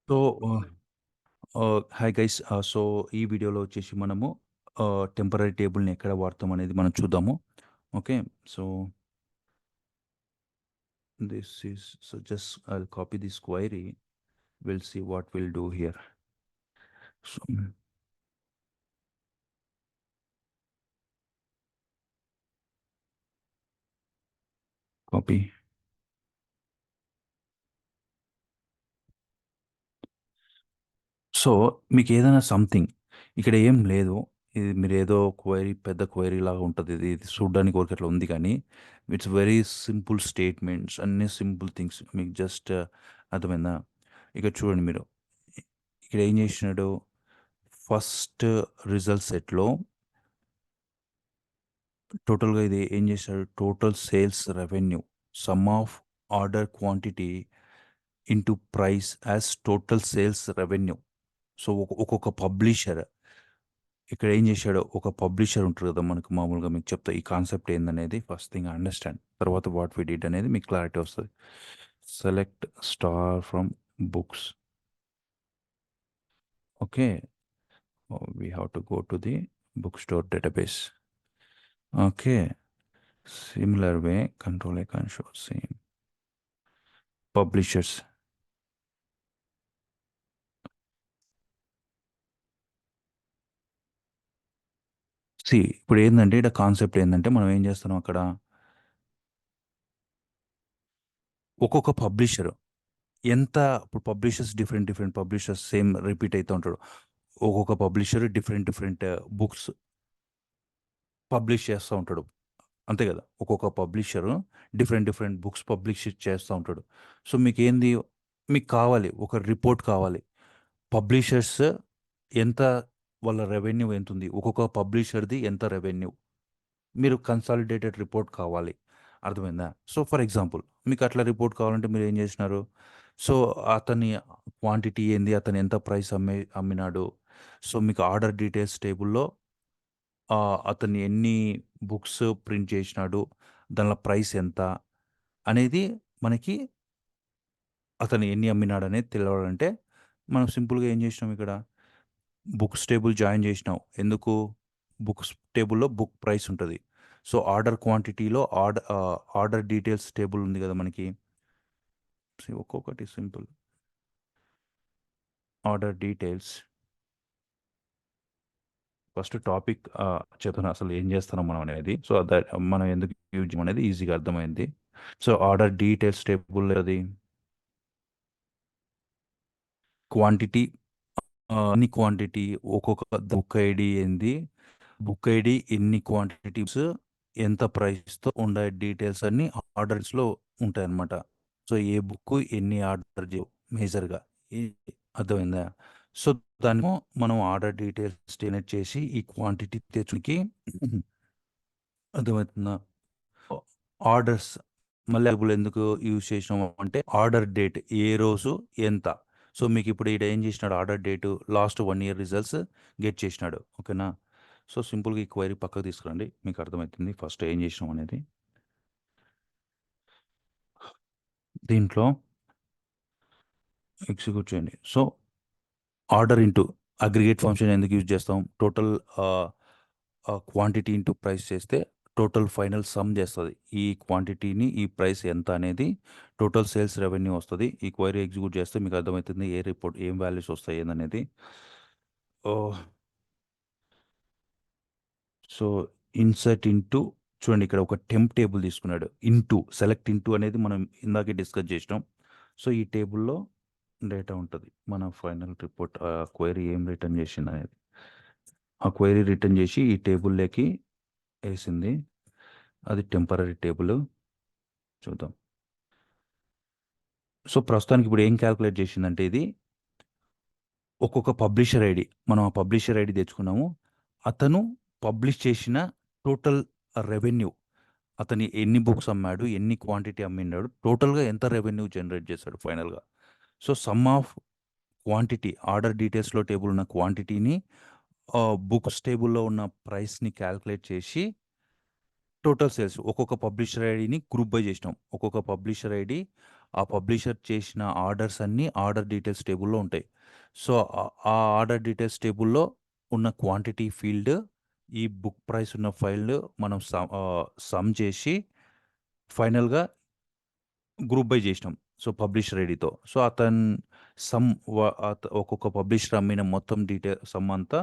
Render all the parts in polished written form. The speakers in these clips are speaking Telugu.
So hi guys. సో ఈ వీడియోలో వచ్చేసి మనము టెంపరరీ టేబుల్ని ఎక్కడ వాడతాం అనేది మనం చూద్దాము. Okay. So this is so just I copy this query. Will see what will do here. So copy. So మీకు ఏదైనా సంథింగ్ ఇక్కడ ఏం లేదు. ఇది మీరు ఏదో క్వైరీ పెద్ద క్వైరీ లాగా ఉంటుంది. ఇది చూడడానికి వరకు అట్లా ఉంది, కానీ ఇట్స్ వెరీ సింపుల్ స్టేట్మెంట్స్, అన్ని సింపుల్ థింగ్స్. మీకు జస్ట్ అర్థమైందా? ఇక్కడ చూడండి మీరు. ఇక్కడ ఏం చేసినాడు? ఫస్ట్ రిజల్ట్ సెట్లో టోటల్గా ఇది ఏం చేశాడు? Total sales revenue some of order quantity into price as total sales revenue. So ఒక్కొక్క పబ్లిషర్ ఇక్కడ ఏం చేశాడు? ఒక పబ్లిషర్ ఉంటారు కదా మనకు, మామూలుగా మీకు చెప్తా ఈ కాన్సెప్ట్ ఏందనేది. ఫస్ట్ థింగ్ అండర్స్టాండ్, తర్వాత వాట్ వి డిడ్ అనేది మీకు క్లారిటీ వస్తుంది. Select star from books. Okay, we have to go to the book store database. Okay, similar way control icon show same publishers. ఇప్పుడు ఏంటంటే ఇక్కడ కాన్సెప్ట్ ఏంటంటే మనం ఏం చేస్తున్నాం అక్కడ, ఒక్కొక్క పబ్లిషర్ ఎంత, ఇప్పుడు publishers different different publishers same repeat అవుతూ ఉంటాడు. ఒక్కొక్క publisher different different books publish చేస్తూ ఉంటాడు, అంతే కదా? ఒక్కొక్క publisher different different books publish చేస్తూ ఉంటాడు. సో మీకు ఏంది, మీకు కావాలి ఒక రిపోర్ట్ కావాలి. పబ్లిషర్స్ ఎంత, వాళ్ళ రెవెన్యూ ఎంత ఉంది, ఒక్కొక్క పబ్లిషర్ది ఎంత రెవెన్యూ, మీరు కన్సాలిడేటెడ్ రిపోర్ట్ కావాలి. అర్థమైందా? సో ఫర్ ఎగ్జాంపుల్ మీకు అట్లా రిపోర్ట్ కావాలంటే మీరు ఏం చేసినారు? సో అతని క్వాంటిటీ ఏంది, అతను ఎంత ప్రైస్ అమ్మినాడు. సో మీకు ఆర్డర్ డీటెయిల్స్ టేబుల్లో అతను ఎన్ని బుక్స్ ప్రింట్ చేసినాడు, దానిలో ప్రైస్ ఎంత అనేది మనకి, అతను ఎన్ని అమ్మినాడు అనేది తెలియాలంటే మనం సింపుల్గా ఏం చేసినాం ఇక్కడ, బుక్స్ టేబుల్ జాయిన్ చేసినాం. ఎందుకు? బుక్స్ టేబుల్లో బుక్ ప్రైస్ ఉంటుంది. సో ఆర్డర్ క్వాంటిటీలో ఆర్డర్ డీటెయిల్స్ టేబుల్ ఉంది కదా మనకి. ఒక్కొక్కటి simple. Order details first topic చెప్తున్నా అసలు ఏం చేస్తున్నాం మనం అనేది. సో దట్ మనం ఎందుకు యూజ్ అనేది ఈజీగా అర్థమైంది. సో ఆర్డర్ డీటెయిల్స్ టేబుల్ అది క్వాంటిటీ, ఎన్ని క్వాంటిటీ, ఒక్కొక్క బుక్ ఐడి ఏంది, బుక్ ఐడి ఎన్ని క్వాంటిటీస్, ఎంత ప్రైస్తో ఉండే డీటెయిల్స్ అన్ని ఆర్డర్స్లో ఉంటాయి అన్నమాట. సో ఏ బుక్ ఎన్ని ఆర్డర్ మేజర్గా, అర్థమైందా? సో దాన్ని మనం ఆర్డర్ డీటెయిల్స్ జనరేట్ చేసి ఈ క్వాంటిటీ తెచ్చుకి, అర్థమవుతుందా? ఆర్డర్స్ మళ్ళీ డబ్బులు ఎందుకు యూజ్ చేసినాము అంటే ఆర్డర్ డేట్ ఏ రోజు ఎంత. సో మీకు ఇప్పుడు ఇక్కడ ఏం చేసినాడు, order date last 1 year results get చేసినాడు. ఓకేనా? సో సింపుల్గా ఈ క్వైరీ పక్కకు తీసుకురండి, మీకు అర్థమవుతుంది ఫస్ట్ ఏం చేసినాం అనేది. దీంట్లో ఎగ్జిక్యూట్ చేయండి. So order into aggregate function ఎందుకు యూజ్ చేస్తాం? టోటల్ క్వాంటిటీ ఇంటూ ప్రైస్ చేస్తే టోటల్ ఫైనల్ సమ్ చేస్తుంది. ఈ క్వాంటిటీని ఈ ప్రైస్ ఎంత అనేది టోటల్ సేల్స్ రెవెన్యూ వస్తుంది. ఈ క్వైరీ ఎగ్జిక్యూట్ చేస్తే మీకు అర్థమవుతుంది ఏ రిపోర్ట్ ఏం వాల్యూస్ వస్తాయి ఏందనేది. సో ఇన్సర్ట్ ఇంటూ, చూడండి ఇక్కడ ఒక టెంప్ టేబుల్ తీసుకున్నాడు. ఇంటూ సెలెక్ట్ ఇంటూ అనేది మనం ఇందాకే డిస్కస్ చేసినాం. సో ఈ టేబుల్లో డేటా ఉంటుంది, మన ఫైనల్ రిపోర్ట్ క్వైరీ ఏం రిటర్న్ చేసింది అనేది. ఆ క్వైరీ రిటర్న్ చేసి ఈ టేబుల్లోకి వేసింది. అది టెంపరరీ టేబుల్. చూద్దాం. సో ప్రస్తుతానికి ఇప్పుడు ఏం క్యాల్కులేట్ చేసిందంటే ఇది ఒక్కొక్క పబ్లిషర్ ఐడి, మనం ఆ పబ్లిషర్ ఐడి తెచ్చుకున్నాము. అతను పబ్లిష్ చేసిన టోటల్ రెవెన్యూ, అతని ఎన్ని బుక్స్ అమ్మాడు, ఎన్ని క్వాంటిటీ అమ్మినాడు, టోటల్గా ఎంత రెవెన్యూ జనరేట్ చేశాడు ఫైనల్గా. So sum of quantity, order డీటెయిల్స్లో టేబుల్ ఉన్న క్వాంటిటీని బుక్స్ టేబుల్లో ఉన్న ప్రైస్ని క్యాల్కులేట్ చేసి టోటల్ సేల్స్ ఒక్కొక్క పబ్లిషర్ ఐడిని గ్రూప్ బై చేసినాం. ఒక్కొక్క పబ్లిషర్ ఐడి ఆ పబ్లిషర్ చేసిన ఆర్డర్స్ అన్నీ ఆర్డర్ డీటెయిల్స్ టేబుల్‌లో ఉంటాయి. సో, ఆ ఆర్డర్ డీటెయిల్స్ టేబుల్‌లో ఉన్న క్వాంటిటీ ఫీల్డ్, ఈ బుక్ ప్రైస్ ఉన్న ఫైల్ మనం సమ్ చేసి ఫైనల్‌గా గ్రూప్ బై చేసినాం. సో, పబ్లిషర్ ఐడీతో. సో, సమ్ ఒక్కొక్క పబ్లిషర్ అమ్మిన మొత్తం సమ్ అంతా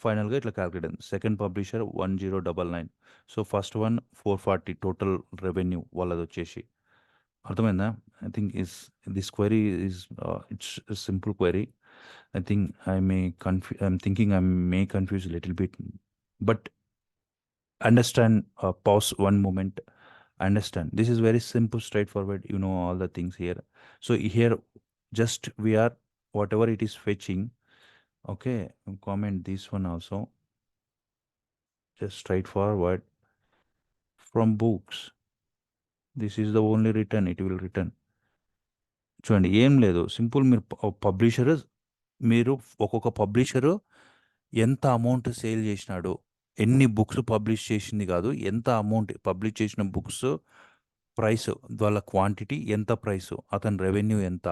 ఫైనల్‌గా ఇట్లా కాలిక్యులేట్ అయింది. Second publisher 1099. So, first one 440 total revenue వాళ్ళదొచ్చేసి. అర్థమైందా? I think this query it's simple query. I think I'm thinking I may confuse little bit. But understand, pause one moment, understand, this is very simple, straightforward, you know all the things here. So here just we are whatever it is fetching. Okay, comment this one also, just straightforward from books. This is the only return it will return. చూడండి ఏం లేదు, సింపుల్. మీరు పబ్లిషర్, మీరు ఒక్కొక్క పబ్లిషరు ఎంత అమౌంట్ సేల్ చేసినాడు, ఎన్ని బుక్స్ పబ్లిష్ చేసింది కాదు, ఎంత అమౌంట్ పబ్లిష్ చేసిన బుక్స్ ప్రైస్, వాళ్ళ క్వాంటిటీ ఎంత ప్రైసు, అతని రెవెన్యూ ఎంత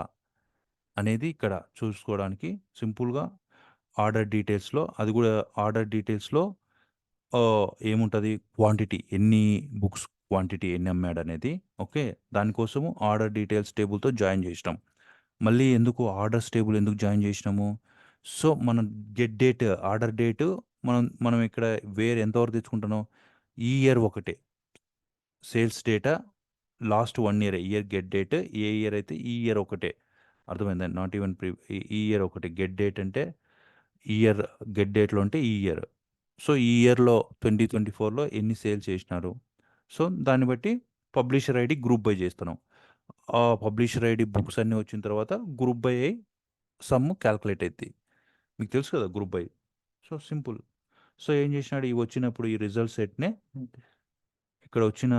అనేది ఇక్కడ చూసుకోవడానికి సింపుల్గా ఆర్డర్ డీటెయిల్స్లో, అది కూడా ఆర్డర్ డీటెయిల్స్లో ఏముంటుంది, క్వాంటిటీ ఎన్ని బుక్స్, క్వాంటిటీ ఎన్ని అమ్మాడు అనేది. ఓకే, దానికోసము ఆర్డర్ డీటెయిల్స్ టేబుల్తో జాయిన్ చేసినాం. మళ్ళీ ఎందుకు ఆర్డర్స్ టేబుల్ ఎందుకు జాయిన్ చేసినాము? సో మనం గెట్ డేట్, ఆర్డర్ డేటు మనం మనం ఇక్కడ వేరే ఎంతవరకు తెచ్చుకుంటున్నాం, ఈ ఇయర్ ఒకటే sales data, last 1 year year get date, ఏ ఇయర్ అయితే ఈ ఇయర్ ఒకటే. అర్థమైందండి? నాట్ ఈవెన్ ఈ ఇయర్ ఒకటే గెట్ డేట్ అంటే, ఇయర్ గెట్ డేట్లో అంటే ఈ ఇయర్. సో ఈ ఇయర్లో 2024లో ఎన్ని సేల్స్ చేసినారు, సో దాన్ని బట్టి పబ్లిషర్ ఐడి గ్రూప్ బై చేస్తున్నాం. ఆ పబ్లిషర్ ఐడి బుక్స్ అన్నీ వచ్చిన తర్వాత గ్రూప్ బై అయి సమ్ క్యాల్కులేట్ అవుద్ది. మీకు తెలుసు కదా group by. So simple. So ఏం చేసినాడు, ఇవి వచ్చినప్పుడు ఈ రిజల్ట్ సెట్నే, ఇక్కడ వచ్చిన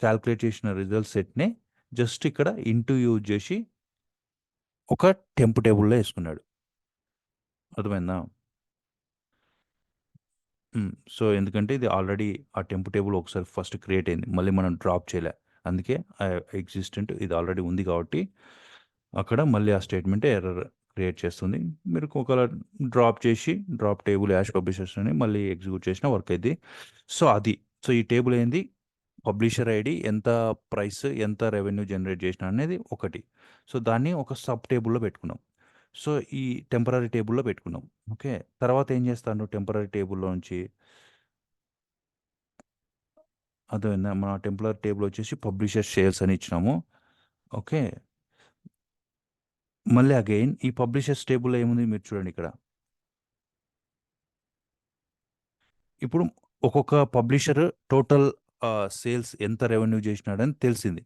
క్యాల్కులేట్ చేసిన రిజల్ట్ సెట్నే జస్ట్ ఇక్కడ ఇంటూ యూజ్ చేసి ఒక టెంప్ టేబుల్లో వేసుకున్నాడు. అర్థమైందా? సో ఎందుకంటే ఇది ఆల్రెడీ ఆ టెంప్ టేబుల్ ఒకసారి ఫస్ట్ క్రియేట్ అయింది, మళ్ళీ మనం డ్రాప్ చేయలే. అందుకే ఎగ్జిస్టెంట్ ఇది ఆల్రెడీ ఉంది కాబట్టి అక్కడ మళ్ళీ ఆ స్టేట్మెంట్ ఎర్రర్ క్రియేట్ చేస్తుంది. మీరు ఒకవేళ డ్రాప్ చేసి డ్రాప్ టేబుల్ యాష్ పబ్లిషర్స్ అని మళ్ళీ ఎగ్జిక్యూట్ చేసిన వర్క్ అయింది. సో అది, సో ఈ టేబుల్ ఏంది, పబ్లిషర్ ఐడి ఎంత ప్రైస్, ఎంత రెవెన్యూ జనరేట్ చేసిన అనేది ఒకటి. సో దాన్ని ఒక సబ్ టేబుల్లో పెట్టుకున్నాం. సో ఈ టెంపరరీ టేబుల్లో పెట్టుకున్నాం. ఓకే, తర్వాత ఏం చేస్తాను, టెంపరరీ టేబుల్లో నుంచి అర్థమైందా, మన టెంపరరీ టేబుల్ వచ్చేసి పబ్లిషర్ షేర్స్ అని ఇచ్చినాము. ఓకే, మళ్ళీ అగైన్ ఈ పబ్లిషర్స్ టేబుల్లో ఏముంది మీరు చూడండి ఇక్కడ. ఇప్పుడు ఒక్కొక్క పబ్లిషర్ టోటల్ సేల్స్ ఎంత రెవెన్యూ చేసినాడని తెలిసింది.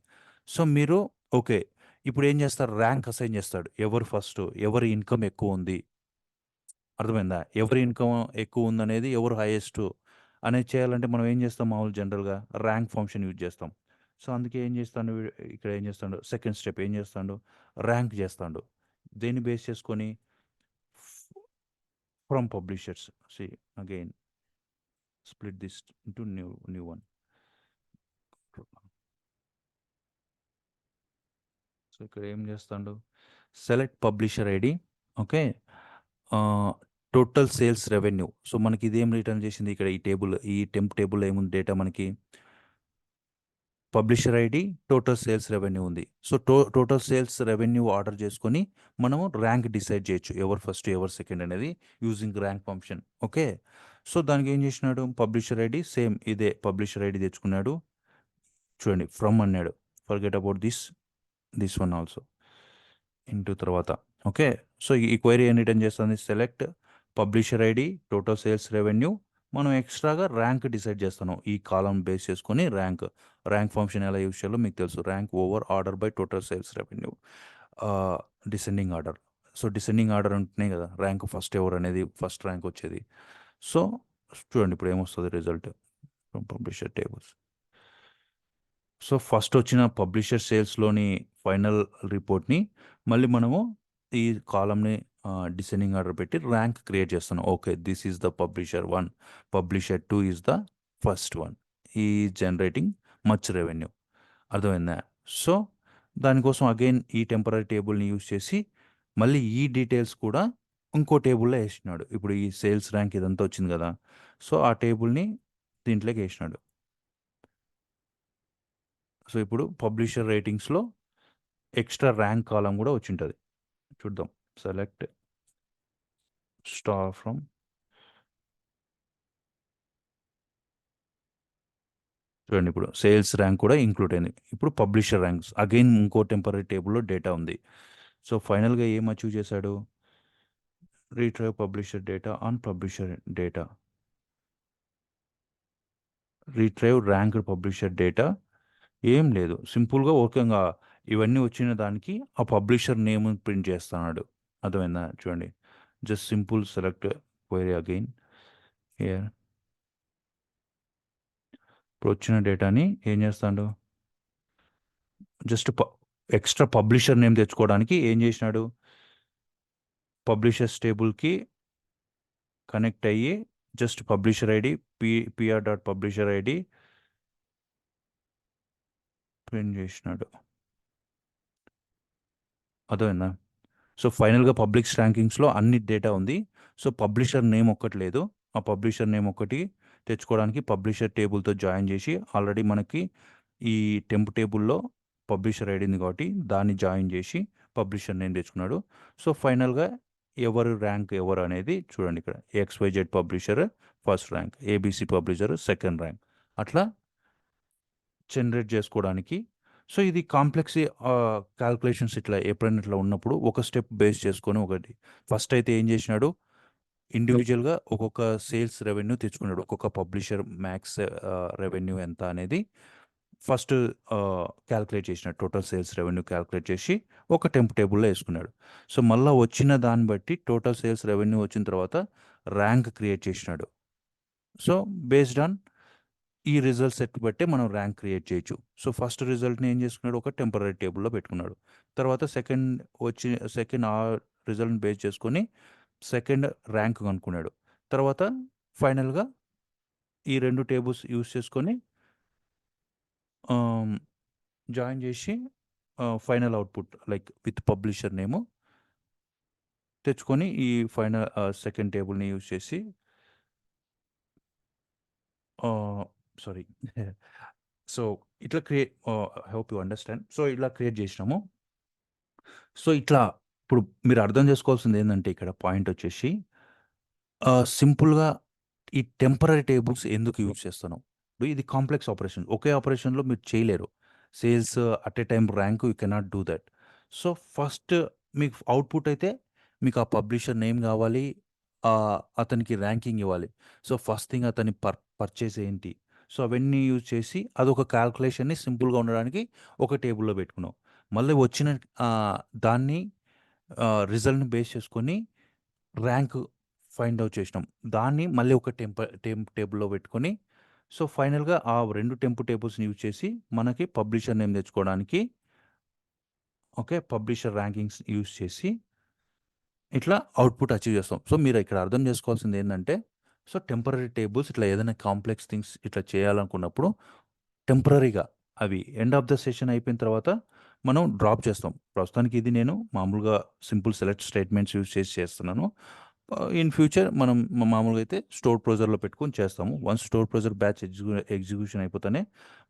సో మీరు ఓకే, ఇప్పుడు ఏం చేస్తారు, ర్యాంక్ అసైన్ చేస్తాడు, ఎవరు ఫస్ట్, ఎవరి ఇన్కమ్ ఎక్కువ ఉంది. అర్థమైందా, ఎవరి ఇన్కమ్ ఎక్కువ ఉందనేది, ఎవరు హైయెస్ట్ అనేది చేయాలంటే మనం ఏం చేస్తాం, మామూలు జనరల్గా ర్యాంక్ ఫంక్షన్ యూజ్ చేస్తాం. సో అందుకే ఏం చేస్తాడు ఇక్కడ, ఏం చేస్తాడు, సెకండ్ స్టెప్ ఏం చేస్తాడు, ర్యాంక్ చేస్తాడు. దేన్ని బేస్ చేసుకొని, from publishers. See again split this into new one. So ఇక్కడ ఏం చేస్తాడు, select publisher ID. Okay, total sales revenue. So మనకి ఇదేం రిటర్న్ చేసింది ఇక్కడ, ఈ టేబుల్, ఈ టెంప్ టేబుల్ ఏముంది డేటా మనకి, publisher ID, total sales revenue ఉంది. So total sales revenue order చేసుకొని మనము ర్యాంక్ డిసైడ్ చేయొచ్చు, ఎవరు ఫస్ట్ ఎవరు సెకండ్ అనేది, using rank function. Okay, so దానికి ఏం చేసినాడు, పబ్లిషర్ ఐడి సేమ్ ఇదే పబ్లిషర్ ఐడి తెచ్చుకున్నాడు. చూడండి ఫ్రమ్ అన్నాడు, forget about this one also into తర్వాత. ఓకే, సో ఈ క్వైరీ ఏం రిటర్న్ చేస్తుంది, select publisher ID, total sales revenue. మనం ఎక్స్ట్రాగా ర్యాంక్ డిసైడ్ చేస్తున్నాం, ఈ కాలం బేస్ చేసుకొని ర్యాంక్ ఫంక్షన్ ఎలా యూజ్ చేయాలో మీకు తెలుసు, rank over order by total sales revenue, descending order. So descending order ఉంటున్నాయి కదా, ర్యాంక్ ఫస్ట్ ఎవరు అనేది, ఫస్ట్ ర్యాంక్ వచ్చేది. సో చూడండి ఇప్పుడు ఏమొస్తుంది result from publisher tables. So first వచ్చిన పబ్లిషర్ సేల్స్లోని ఫైనల్ రిపోర్ట్ని మళ్ళీ మనము ఈ కాలమ్ని డిసెండింగ్ ఆర్డర్ పెట్టి ర్యాంక్ క్రియేట్ చేస్తున్నాం. Okay, this is the publisher 1, publisher 2 is the first one, ఈ జనరేటింగ్ మచ్ రెవెన్యూ. అర్థమైందా? సో దానికోసం అగైన్ ఈ టెంపరరీ టేబుల్ని యూజ్ చేసి మళ్ళీ ఈ డీటెయిల్స్ కూడా ఇంకో టేబుల్లో వేసినాడు. ఇప్పుడు ఈ సేల్స్ ర్యాంక్ ఇదంతా వచ్చింది కదా, సో ఆ టేబుల్ని దీంట్లోకి వేసినాడు. సో ఇప్పుడు పబ్లిషర్ రేటింగ్స్లో ఎక్స్ట్రా ర్యాంక్ కాలం కూడా వచ్చింటుంది. చూద్దాం. సెలెక్ట్ స్టార్ ఫ్రమ్, చూడండి ఇప్పుడు సేల్స్ ర్యాంక్ కూడా ఇంక్లూడ్ అయింది. ఇప్పుడు పబ్లిషర్ ర్యాంక్స్ అగైన్ ఇంకో టెంపరీ టేబుల్లో డేటా ఉంది. సో ఫైనల్గా ఏం అచీవ్ చేశాడు? Retrieve publisher data on publisher data, retrieve rank publisher data ఏం లేదు, సింపుల్గా ఓకేగా ఇవన్నీ వచ్చిన దానికి ఆ పబ్లిషర్ నేమ్ ప్రింట్ చేస్తున్నాడు. అర్థమైందా? చూడండి, just simple select query again here. ఇప్పుడు వచ్చిన డేటాని ఏం చేస్తాడు? జస్ట్ ఎక్స్ట్రా పబ్లిషర్ నేమ్ తెచ్చుకోవడానికి ఏం చేసినాడు? పబ్లిషర్స్ టేబుల్కి కనెక్ట్ అయ్యి just publisher ID PR dot publisher ID print చేసినాడు. అర్థమైందా? సో ఫైనల్గా పబ్లిక్స్ ర్యాంకింగ్స్లో అన్ని డేటా ఉంది. సో పబ్లిషర్ నేమ్ ఒక్కటి లేదు. ఆ పబ్లిషర్ నేమ్ ఒకటి తెచ్చుకోవడానికి పబ్లిషర్ టేబుల్తో జాయిన్ చేసి ఆల్రెడీ మనకి ఈ టెంప్ టేబుల్లో పబ్లిషర్ ఐడి ఉంది కాబట్టి దాన్ని జాయిన్ చేసి పబ్లిషర్ నేమ్ తెచ్చుకున్నాడు. సో ఫైనల్గా ఎవరు ర్యాంక్ ఎవరు అనేది చూడండి, ఇక్కడ XYZ publisher first rank, ABC publisher second rank, అట్లా జనరేట్ చేసుకోవడానికి. సో ఇది కాంప్లెక్స్ క్యాల్కులేషన్స్ ఇట్లా ఎప్పుడైనా ఇట్లా ఉన్నప్పుడు ఒక స్టెప్ బేస్ చేసుకొని ఒకటి ఫస్ట్ అయితే ఏం చేసినాడు? ఇండివిజువల్గా ఒక్కొక్క సేల్స్ రెవెన్యూ తెచ్చుకున్నాడు. ఒక్కొక్క పబ్లిషర్ మ్యాక్స్ రెవెన్యూ ఎంత అనేది ఫస్ట్ క్యాల్కులేట్ చేసినాడు. టోటల్ సేల్స్ రెవెన్యూ క్యాల్కులేట్ చేసి ఒక టెంప్ టేబుల్లో వేసుకున్నాడు. సో మళ్ళీ వచ్చిన దాన్ని బట్టి టోటల్ సేల్స్ రెవెన్యూ వచ్చిన తర్వాత ర్యాంక్ క్రియేట్ చేసినాడు. సో బేస్డ్ ఆన్ ఈ రిజల్ట్ సెట్ బట్టే మనం ర్యాంక్ క్రియేట్ చేయొచ్చు. సో ఫస్ట్ రిజల్ట్ని ఏం చేసుకున్నాడు? ఒక టెంపరీ టేబుల్లో పెట్టుకున్నాడు. తర్వాత సెకండ్ ఆ రిజల్ట్ని బేస్ చేసుకొని సెకండ్ ర్యాంక్ కనుక్కున్నాడు. తర్వాత ఫైనల్గా ఈ రెండు టేబుల్స్ యూస్ చేసుకొని జాయిన్ చేసి final output like with publisher name తెచ్చుకొని ఈ ఫైనల్ సెకండ్ టేబుల్ని యూజ్ చేసి సారీ సో ఇట్లా create, I hope you understand. So ఇట్లా క్రియేట్ చేసినాము. సో ఇట్లా ఇప్పుడు మీరు అర్థం చేసుకోవాల్సింది ఏంటంటే ఇక్కడ పాయింట్ వచ్చేసి సింపుల్గా ఈ టెంపరరీ టేబుల్స్ ఎందుకు యూజ్ చేస్తాను? ఇప్పుడు ఇది కాంప్లెక్స్ ఆపరేషన్. ఒకే ఆపరేషన్‌లో మీరు చేయలేరు. Sales at a time rank you cannot do that. So first మీకు అవుట్‌పుట్ అయితే మీకు ఆ పబ్లిషర్ నేమ్ కావాలి. అతనికి ర్యాంకింగ్ ఇవ్వాలి. సో ఫస్ట్ థింగ్ అతని పర్చేస్ ఏంటి? సో అవన్నీ యూజ్ చేసి అదొక కాలిక్యులేషన్‌ని సింపుల్‌గా ఉండడానికి ఒక టేబుల్‌లో పెట్టుకున్నాం. మళ్ళీ వచ్చిన దాన్ని రిజల్ట్‌ని బేస్ చేసుకొని ర్యాంక్ ఫైండ్ ఔట్ చేసినాం. దాన్ని మళ్ళీ ఒక టెంప్ టేబుల్‌లో పెట్టుకొని సో ఫైనల్‌గా ఆ 2 టెంప్ టేబుల్స్‌ని యూజ్ చేసి మనకి పబ్లిషర్ నేమ్ తెచ్చుకోవడానికి ఓకే. పబ్లిషర్ ర్యాంకింగ్స్ యూజ్ చేసి ఇట్లా అవుట్‌పుట్ అచీవ్ చేస్తాం. సో మీరు ఇక్కడ అర్థం చేసుకోవాల్సింది ఏందంటే, సో టెంపరరీ టేబుల్స్ ఇట్లా ఏదైనా కాంప్లెక్స్ థింగ్స్ ఇట్లా చేయాలనుకున్నప్పుడు టెంపరరీగా అవి ఎండ్ ఆఫ్ ద సెషన్ అయిపోయిన తర్వాత మనం డ్రాప్ చేస్తాం. ప్రస్తుతానికి ఇది నేను మామూలుగా సింపుల్ సెలెక్ట్ స్టేట్మెంట్స్ యూజ్ చేసి చేస్తున్నాను. ఇన్ ఫ్యూచర్ మనం మామూలుగా అయితే స్టోర్ ప్రొజర్‌లో పెట్టుకొని చేస్తాము. వన్స్ స్టోర్ ప్రొజర్ బ్యాచ్ ఎగ్జిక్యూషన్ అయిపోతేనే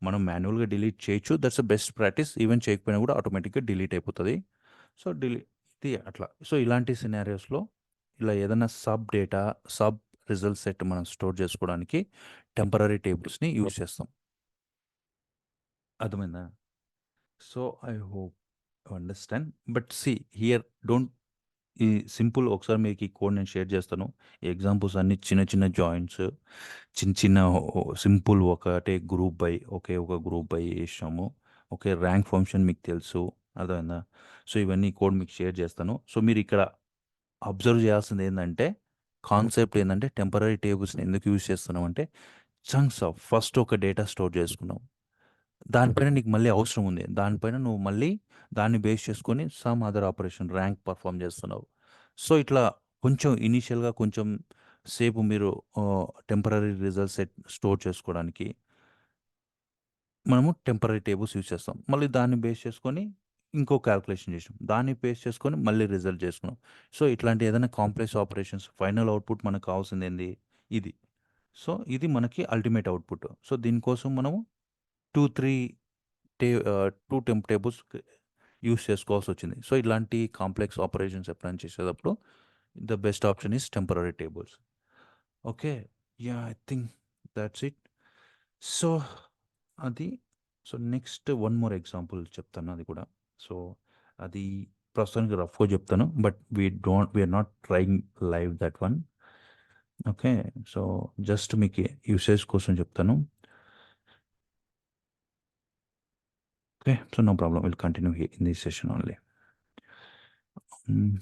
మనం మాన్యువల్‌గా డిలీట్ చేయొచ్చు. That's the best practice. Even చేయకపోయినా కూడా ఆటోమేటిక్‌గా డిలీట్ అయిపోతది. సో ఇది అట్లా. సో ఇలాంటి సినారియోస్‌లో ఇలా ఏదైనా sub data, sub result set మనం స్టోర్ చేసుకోవడానికి టెంపరరీ టేబుల్స్‌ని యూజ్ చేస్తాం. అర్థమైందా? So I hope you understand. But see here don't ఈ సింపుల్ ఒకసారి మీకు ఈ కోడ్ నేను షేర్ చేస్తాను. ఈ ఎగ్జాంపుల్స్ అన్నీ చిన్న చిన్న జాయింట్స్, చిన్న చిన్న సింపుల్ ఒకటే గ్రూప్ బై ఒక గ్రూప్ బై చేసాము. ఓకే. ర్యాంక్ ఫంక్షన్ మీకు తెలుసు. అర్థమైందా? సో ఇవన్నీ కోడ్ మీకు షేర్ చేస్తాను. సో మీరు ఇక్కడ అబ్జర్వ్ చేయాల్సింది ఏందంటే, కాన్సెప్ట్ ఏందంటే టెంపరరీ టేబుల్స్‌ని ఎందుకు యూజ్ చేస్తున్నామంటే చంక్స్ ఆఫ్ ఫస్ట్ ఒక డేటా స్టోర్ చేసుకున్నాం. దానిపైన నీకు మళ్ళీ అవసరం ఉంది. దానిపైన నువ్వు మళ్ళీ దాన్ని బేస్ చేసుకొని some other operation rank perform చేస్తున్నావు. సో, ఇట్లా కొంచెం ఇనీషియల్‌గా కొంచెం సేపు మీరు టెంపరరీ రిజల్ట్ సెట్ స్టోర్ చేసుకోవడానికి మనము టెంపరరీ టేబుల్స్ యూజ్ చేస్తాం. మళ్ళీ దాన్ని బేస్ చేసుకొని ఇంకో క్యాలిక్యులేషన్ చేసినాం. దాన్ని పేస్ట్ చేసుకొని మళ్ళీ రిజల్ట్ చేసుకున్నాం. సో, ఇట్లాంటి ఏదైనా కాంప్లెక్స్ ఆపరేషన్స్ ఫైనల్ అవుట్‌పుట్ మనకు కావాల్సిందేంది? ఇది. సో, ఇది మనకి అల్టిమేట్ అవుట్‌పుట్. సో, దీనికోసం మనము 2, 3 2 టెంప్ టేబుల్స్ యూజ్ చేసుకోవాల్సొచ్చింది. సో, ఇలాంటి కాంప్లెక్స్ ఆపరేషన్స్ ఎప్పుడైనా చేసేటప్పుడు the best option is temporary tables. Okay. Yeah! I think that's it. So, అది so, next one more example చెప్తాను అది కూడా. సో, అది ప్రస్తుతానికి రఫ్‌గా చెప్తాను. But we are not trying live that one. Okay. So, just మీకు యూసేజ్ కోసం చెప్తాను. Okay. So, no problem. Will continue in this session only. Hmm.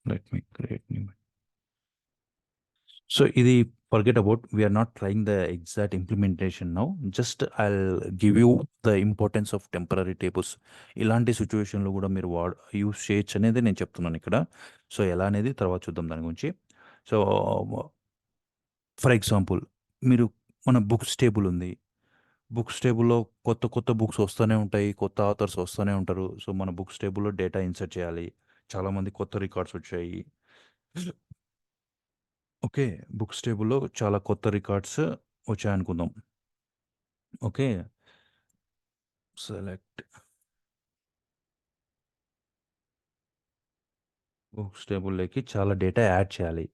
Let me create new. So, ఇది forget about we are not trying the exact implementation now. Just I'll give you the importance of temporary tables. ఇలాంటి సిట్యుయేషన్‌లో కూడా మీరు యూజ్ చేయొచ్చు అనేది నేను చెప్తున్నాను ఇక్కడ. సో, ఎలా అనేది తర్వాత చూద్దాం దాని గురించి. సో, ఫర్ ఎగ్జాంపుల్ మీరు మన బుక్స్ టేబుల్ ఉంది. బుక్స్ టేబుల్‌లో కొత్త కొత్త బుక్స్ వస్తూనే ఉంటాయి. కొత్త ఆథర్స్ వస్తూనే ఉంటారు. సో, మన బుక్స్ టేబుల్‌లో డేటా ఇన్సర్ట్ చేయాలి. చాలామంది కొత్త రికార్డ్స్ వచ్చాయి. ఓకే. బుక్స్ టేబుల్‌లో చాలా కొత్త రికార్డ్స్ వచ్చాయనుకుందాం. ఓకే. సెలెక్ట్ బుక్స్ టేబుల్‌లోకి చాలా డేటా యాడ్ చేయాలి.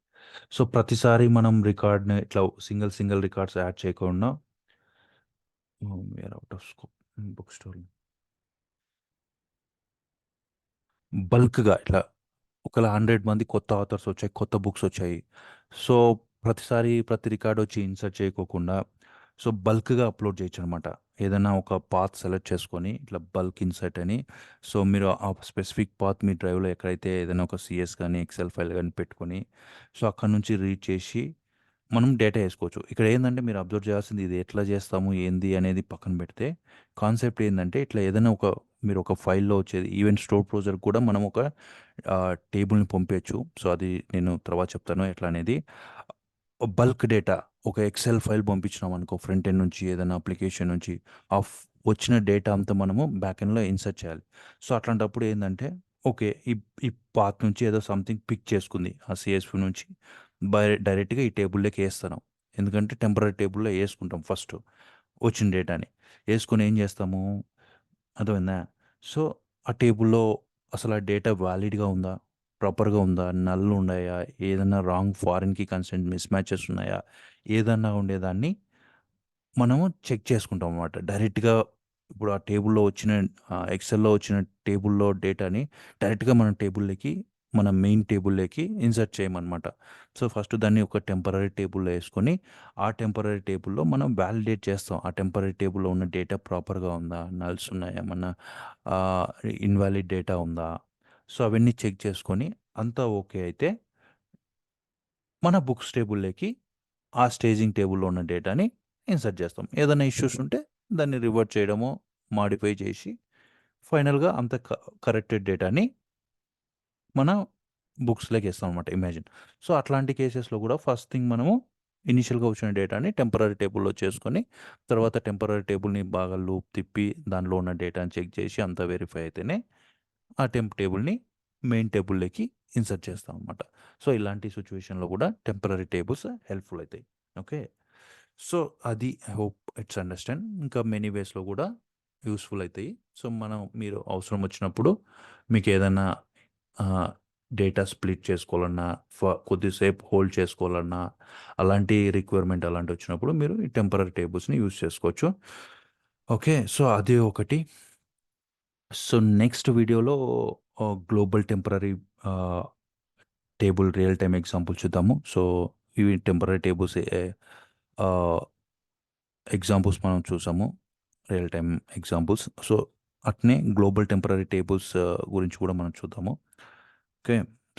సో, ప్రతిసారి మనం రికార్డ్‌ని ఇట్లా సింగిల్ రికార్డ్స్ యాడ్ చేయకుండా we are out of scope. Book store బల్క్‌గా ఇట్లా ఒకవేళ 100 మంది కొత్త ఆథర్స్ వచ్చాయి. కొత్త బుక్స్ వచ్చాయి. సో, ప్రతిసారి ప్రతి రికార్డ్ వచ్చి ఇన్సర్ట్ చేయకోకుండా సో, బల్క్‌గా అప్‌లోడ్ చేయొచ్చనమాట. ఏదైనా ఒక పాత్ సెలెక్ట్ చేసుకొని ఇట్లా బల్క్ ఇన్సర్ట్ అని సో, మీరు ఆ స్పెసిఫిక్ పాత్ మీ డ్రైవ్‌లో ఎక్కడైతే ఏదైనా ఒక సీఎస్ గాని, ఎక్సెల్ ఫైల్ గాని పెట్టుకొని సో, అక్కడి నుంచి రీడ్ చేసి మనం డేటా ఏసుకోవచ్చు. ఇక్కడ ఏందంటే మీరు అబ్జర్వ్ చేయాల్సింది ఇది ఎట్లా చేస్తాము, ఏంది అనేది పక్కన పెడితే కాన్సెప్ట్ ఏందంటే ఇట్లా ఏదైనా మీరు ఒక ఫైల్‌లో వచ్చేది ఈవెన్ స్టోర్ బ్రౌజర్‌కి కూడా మనం ఒక టేబుల్‌ని పంపేయొచ్చు. సో, అది నేను తర్వాత చెప్తాను ఎట్లా అనేది. బల్క్ డేటా ఒక ఎక్సెల్ ఫైల్ పంపించినామనుకో ఫ్రంట్ ఎండ్ నుంచి ఏదైనా అప్లికేషన్ నుంచి ఆఫ్ వచ్చిన డేటా అంతా మనము బ్యాక్ ఎండ్‌లో ఇన్సర్ట్ చేయాలి. సో, అట్లాంటప్పుడు ఏందంటే ఓకే. ఈ ఈ పాత్ నుంచి ఏదో సంథింగ్ పిక్ చేసుకుంది. ఆ సీఎస్‌వి నుంచి డైరెక్ట్‌గా ఈ టేబుల్‌లోకి ఏస్తాను. ఎందుకంటే టెంపరరీ టేబుల్‌లో ఏసుకుంటాం ఫస్ట్ వచ్చిన డేటాని. ఏసుకొని ఏం చేస్తాము అర్థమైందా? సో, ఆ టేబుల్‌లో అసలు ఆ డేటా వాలిడ్‌గా ఉందా? ప్రాపర్‌గా ఉందా? నల్ ఉన్నాయా? ఏదన్నా wrong foreign key constraint mismatches ఉన్నాయా? ఏదన్నా ఉండేదాన్ని మనము చెక్ చేసుకుంటాం అన్నమాట. డైరెక్ట్‌గా ఇప్పుడు ఆ టేబుల్‌లో వచ్చిన ఎక్సెల్‌లో వచ్చిన టేబుల్‌లో డేటాని డైరెక్ట్‌గా మన టేబుల్‌లోకి మన మెయిన్ టేబుల్‌లోకి ఇన్సర్ట్ చేయమనమాట. సో, ఫస్ట్ దాన్ని ఒక టెంపరరీ టేబుల్‌లో యేసుకొని, ఆ టెంపరరీ టేబుల్‌లో మనం వాలిడేట్ చేస్తాం. ఆ టెంపరరీ టేబుల్‌లో ఉన్న డేటా ప్రాపర్‌గా ఉందా? నల్స్ ఉన్నాయా? ఏమన్నా ఆహ్, ఇన్‌వాలిడ్ డేటా ఉందా? సో, అవన్నీ చెక్ చేసుకొని అంతా ఓకే అయితే మన బుక్స్ టేబుల్‌లోకి ఆ స్టేజింగ్ టేబుల్‌లో ఉన్న డేటాని ఇన్సర్ట్ చేస్తాం. ఏదైనా ఇష్యూస్ ఉంటే దాన్ని రివర్ట్ చేయడమో, మాడిఫై చేసి ఫైనల్‌గా అంత కరెక్టెడ్ డేటాని మన బుక్స్‌లోకి ఏస్తామనమాట ఇమాజిన్. సో, అట్లాంటి కేసెస్‌లో కూడా ఫస్ట్ థింగ్ మనము ఇనీషియల్‌గా వచ్చిన డేటాని టెంపరరీ టేబుల్‌లో చేసుకొని, తర్వాత టెంపరరీ టేబుల్‌ని బాగా లూప్ తిప్పి దానిలో ఉన్న డేటాని చెక్ చేసి అంతా వెరిఫై అయితేనే ఆ టెంప్ టేబుల్‌ని మెయిన్ టేబుల్‌లోకి ఇన్సర్ట్ చేస్తామనమాట. సో, ఇలాంటి సిట్యుయేషన్‌లో కూడా టెంపరరీ టేబుల్స్ హెల్ప్‌ఫుల్ అయితాయి. ఓకే. సో, అది ఐ హోప్ ఇట్స్ అండర్‌స్టాండ్. ఇంకా మెనీ వేస్‌లో కూడా యూజ్‌ఫుల్ అయితాయి. సో, మీరు అవసరం వచ్చినప్పుడు మీకేదన్నా ఆహ్, డేటా స్ప్లిట్ చేసుకోవాలన్నా, కొద్దిసేపు హోల్డ్ చేసుకోవాలన్నా, అలాంటి రిక్వైర్మెంట్ అలాంటివొచ్చినప్పుడు మీరు ఈ టెంపరరీ టేబుల్స్‌ని యూజ్ చేసుకోవచ్చు. ఓకే. సో, అది ఒకటి. సో, నెక్స్ట్ వీడియోలో గ్లోబల్ టెంపరరీ ఆహ్, టేబుల్ రియల్ టైమ్ ఎగ్జాంపుల్ చూద్దాము. సో, ఇవి టెంపరరీ టేబుల్స్ ఆహ్, ఎగ్జాంపుల్స్ మనం చూసాము. Real time examples. సో, అట్నే గ్లోబల్ టెంపరరీ టేబుల్స్ గురించి కూడా మనం చూద్దాము. ఓకే.